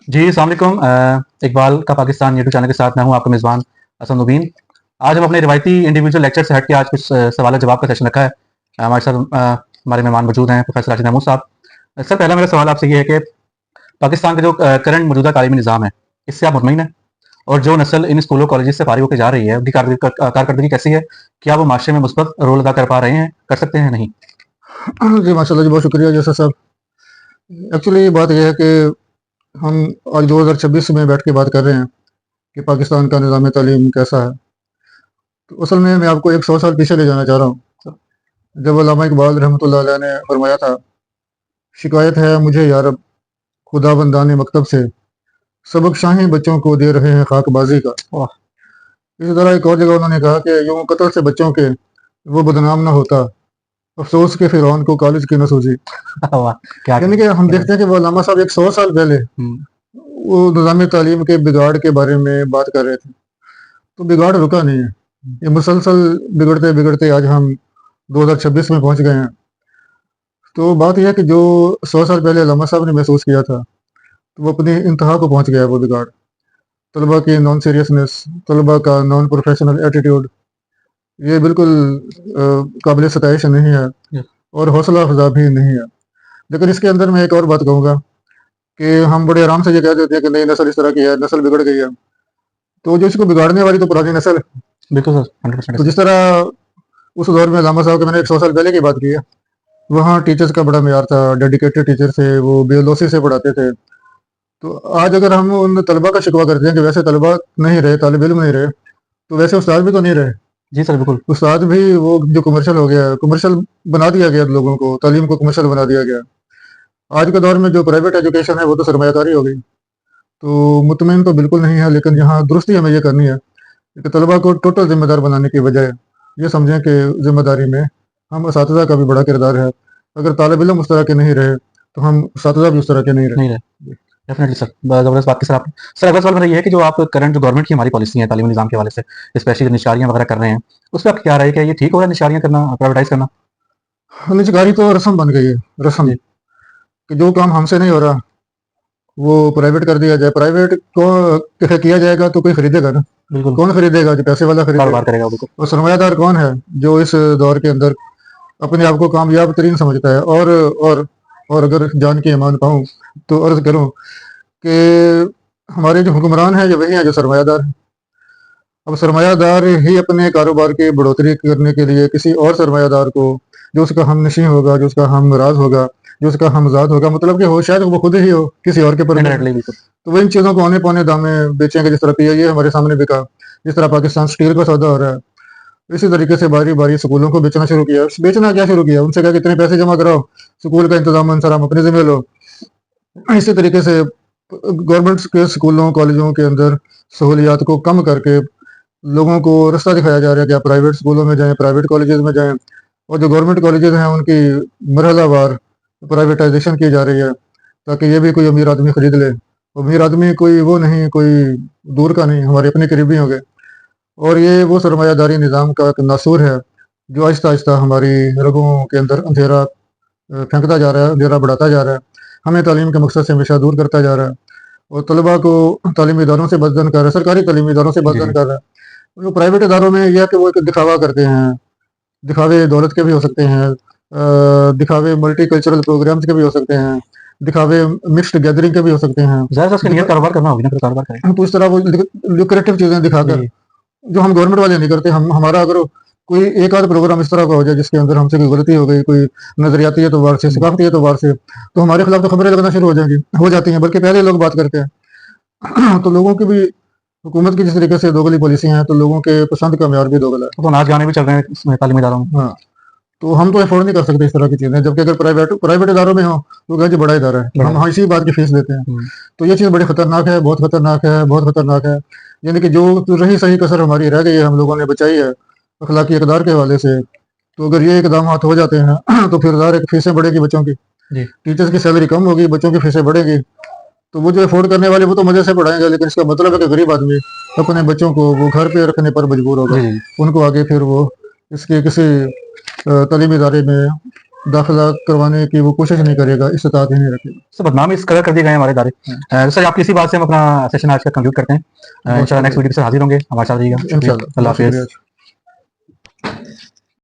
जी, अस्सलाम वालेकुम। इकबाल का पाकिस्तान यूट्यूब चैनल के साथ मैं हूँ आपका मेज़बान हसन मुबीन। आज हम अपने रिवायती इंडिविजुअल लेक्चर से हट के आज कुछ सवाल जवाब का सेशन रखा है। हमारे साथ हमारे मेहमान मौजूद हैं प्रोफेसर राशिद महमूद साहब। सर, पहला मेरा सवाल आपसे ये है कि पाकिस्तान का जो करंट मौजूदा तालीमी निज़ाम है, इससे आप मुतमईन हैं? और जो नस्ल इन स्कूलों कॉलेजेस से फारिग होकर जा रही है, उनकी कारकर्दगी कैसी है? क्या वो माशरे में मुस्बत रोल अदा कर पा रहे हैं, कर सकते हैं, नहीं? जी माशाल्लाह जी, बहुत शुक्रिया जैसा साहब। एक्चुअली बात यह है कि हम आज 2026 में बैठ के बात कर रहे हैं कि पाकिस्तान का निज़ाम तालीम कैसा है। तो असल में मैं आपको एक 100 साल पीछे ले जाना चाह रहा हूँ, जब अल्लामा इकबाल रहमतुल्लाह अलैह ने फरमाया था, शिकायत है मुझे यारब खुदा बंदान मकतब से, सबक शाही बच्चों को दे रहे हैं खाकबाजी का। वाह! इसी तरह एक और जगह उन्होंने कहा कि यूं कत्ल से बच्चों के वो बदनाम ना होता, अफसोस के फिरौन को कॉलेज की न सूझी। वाह! क्या यानी कि हम देखते हैं कि वो अल्लामा साहब एक 100 साल पहले हुँ, वो निज़ाम तालीम के बिगाड़ के बारे में बात कर रहे थे। तो बिगाड़ रुका नहीं है, ये मुसलसल बिगड़ते बिगड़ते आज हम 2026 में पहुंच गए हैं। तो बात यह है कि जो 100 साल पहले अल्लामा साहब ने महसूस किया था, तो वो अपनी इंतहा को पहुंच गया है वो बिगाड़। तलबा की नॉन सीरियसनेस, तलबा का नॉन प्रोफेशनल एटीट्यूड, ये बिल्कुल काबिल सताइश नहीं है यस, और हौसला अफजा भी नहीं है। लेकिन इसके अंदर मैं एक और बात कहूँगा कि हम बड़े आराम से ये कह देते हैं कि नई नस्ल इस तरह की है, नस्ल बिगड़ गई है। तो जो इसको बिगाड़ने वाली तो पुरानी नस्ल है। बिल्कुल सर, 100% तो ऐसे। जिस तरह उस दौर में अल्लामा साहब के, मैंने एक 100 साल पहले की बात की है, वहाँ टीचर्स का बड़ा मेयार था, डेडिकेटेड टीचर थे, वो बेलौसी से पढ़ाते थे। तो आज अगर हम उन तलबा का शिकवा करते हैं कि वैसे तलबा नहीं रहे, तालिब इल्म नहीं रहे, तो वैसे उस्ताद भी तो नहीं रहे। जी सर, बिल्कुल। उस्ताद भी वो जो कमर्शियल हो गया, कमर्शियल बना दिया गया लोगों को, तालीम को कमर्शियल बना दिया गया। आज के दौर में जो प्राइवेट एजुकेशन है वो तो सरमायाकारी हो गई। तो मुतमिन तो बिल्कुल नहीं है, लेकिन यहाँ दुरुस्ती हमें ये करनी है कि तलबा को टोटल जिम्मेदार बनाने की बजाय ये समझें कि जिम्मेदारी में हम असातिज़ा का भी बड़ा किरदार है। अगर तालिब इल्म उस तरह के नहीं रहे, तो हम असातिज़ा भी उस तरह के नहीं नहीं रहे। रहे। डेफ़िनिटली सर, ब ज़बरदस्त बात की सर आपने। सर, अगला सवाल मेरा ये है कि जो आप करंट जो गवर्नमेंट की हमारी पॉलिसी है तालीमी निज़ाम के हवाले से, स्पेशली निशारियाँ वगैरह कर रहे हैं, उस पे आपकी क्या राय है? क्या ये ठीक हो रहा है निशारियाँ करना, प्राइवेटाइज़ करना? निजकारी तो रस्म बन गई है, रस्म, जी, कि जो काम हमसे नहीं हो रहा वो प्राइवेट कर दिया जाए। प्राइवेट को किया जाएगा तो कोई खरीदेगा ना? बिल्कुल, कौन खरीदेगा? जो पैसे वाला कारोबार खरीदेगा। करेगा वो, बिल्कुल। और सरमायादार कौन है जो इस दौर के अंदर अपने आप को कामयाब तरीन समझता है। और अगर जान की ईमान पाऊँ तो अर्ज करूँ कि हमारे जो हुक्मरान हैं, ये वही हैं जो सरमायादार हैं। अब सरमायादार ही अपने कारोबार की बढ़ोतरी करने के लिए किसी और सरमायादार को, जो उसका हमनशी होगा, जो उसका हमराज होगा, जो उसका हमजाद होगा, मतलब कि हो शायद वो खुद ही हो किसी और के पर्दे में, इनडायरेक्टली बिल्कुल। तो वो इन चीज़ों को औने पौने दाम में बेचेंगे। जिस तरह पीआईए हमारे सामने बिका, जिस तरह पाकिस्तान स्टील का सौदा हो रहा है, इसी तरीके से बारी बारी स्कूलों को बेचना शुरू किया। बेचना क्या शुरू किया, उनसे कहा कि इतने पैसे जमा कराओ, स्कूल का इंतजाम सर हम अपने जिम्मे लो। इसी तरीके से गवर्नमेंट के स्कूलों कॉलेजों के अंदर सहूलियात को कम करके लोगों को रास्ता दिखाया जा रहा है कि आप प्राइवेट स्कूलों में जाएं, प्राइवेट कॉलेजेस में जाएं। और जो गवर्नमेंट कॉलेजेस हैं उनकी मरहलावार प्राइवेटाइजेशन की जा रही है, ताकि ये भी कोई अमीर आदमी खरीद ले। अमीर आदमी कोई वो नहीं, कोई दूर का नहीं, हमारे अपने करीबी हो गए। और ये वो सरमायादारी निज़ाम का एक नासूर है जो आहिस्ता आहिस्ता हमारी रगों के अंदर अंधेरा फेंकता जा रहा है, अंधेरा बढ़ाता जा रहा है, हमें तालीम के मकसद से हमेशा दूर करता जा रहा है और तलबा को तालीमी इदारों से बददन कर रहा है, सरकारी तालीमी इदारों से जी, बददन जी। कर रहा है। जो प्राइवेट इदारों में यह है कि वो एक दिखावा करते हैं, दिखावे दौलत के भी हो सकते हैं, दिखावे मल्टी कल्चरल प्रोग्राम्स के भी हो सकते हैं, दिखावे मिक्स्ड गैदरिंग के भी हो सकते हैं। ज़ाहिर है उसकी नीयत कारोबार करना होगी ना, फिर कारोबार करेगा। तो इस तरह वो लुक्रेटिव चीज़ें दिखाकर, जी, जो हम गवर्नमेंट वाले नहीं करते। हम हमारा अगर कोई एक आध प्रोग्राम इस तरह का हो जाए जिसके अंदर हमसे कोई गलती हो गई, कोई नजरियाती एतबार से, हुँ, सकाफती एतबार से, तो हमारे खिलाफ तो खबरें लगना शुरू हो जाएंगी, हो जाती हैं, बल्कि पहले लोग बात करते हैं। तो लोगों की भी, हुकूमत की जिस तरीके से दोगली पॉलिसी हैं, तो लोगों के पसंद का म्यार भी दोगला तो नाच गाने भी चल रहे हैं इसमें तालीमी इदारों में। है। हाँ, तो हम तो अफोर्ड नहीं कर सकते इस तरह की चीज़ें, जबकि अगर प्राइवेट प्राइवेट इदारों में हो तो कहें जी बड़ा इदारा है, बड़ा हम हाँ इसी बात की फीस देते हैं। हुँ, तो ये चीज़ बड़ी खतरनाक है, बहुत खतरनाक है, बहुत खतरनाक है। यानी कि जो रही सही कसर हमारी रह गई है, हम लोगों ने बचाई है अखलाकी इकदार के हवाले से। तो अगर ये इकदाम हाथ हो जाते हैं तो फिर ज़ाहिर है कि फीसें बढ़ेगी बच्चों की, जी, टीचर्स की सैलरी कम होगी, बच्चों की फीसें बढ़ेगी। तो वो जो अफोर्ड करने वाले वो तो मज़े से पढ़ाएंगे, लेकिन इसका मतलब है कि गरीब आदमी अपने बच्चों को वो घर पे रखने पर मजबूर होगा। जी, जी, जी। उनको आगे फिर वो इसके किसी तालीमी इदारे में दाखिला करवाने की वो कोशिश नहीं करेगा, इस्तात ही नहीं रखेगा। सर बदनाम इस कदर कर दिए गए हैं हमारे इदारे। सर आपकी इसी बात से हम अपना सेशन आज का कंक्लूड करते हैं। इंशाल्लाह नेक्स्ट वीडियो के साथ हाजिर होंगे, हमारे साथ रहिएगा। शुक्रिया, इंशाल्लाह, अल्लाह बहुत हाफिज़। शुक्रिया।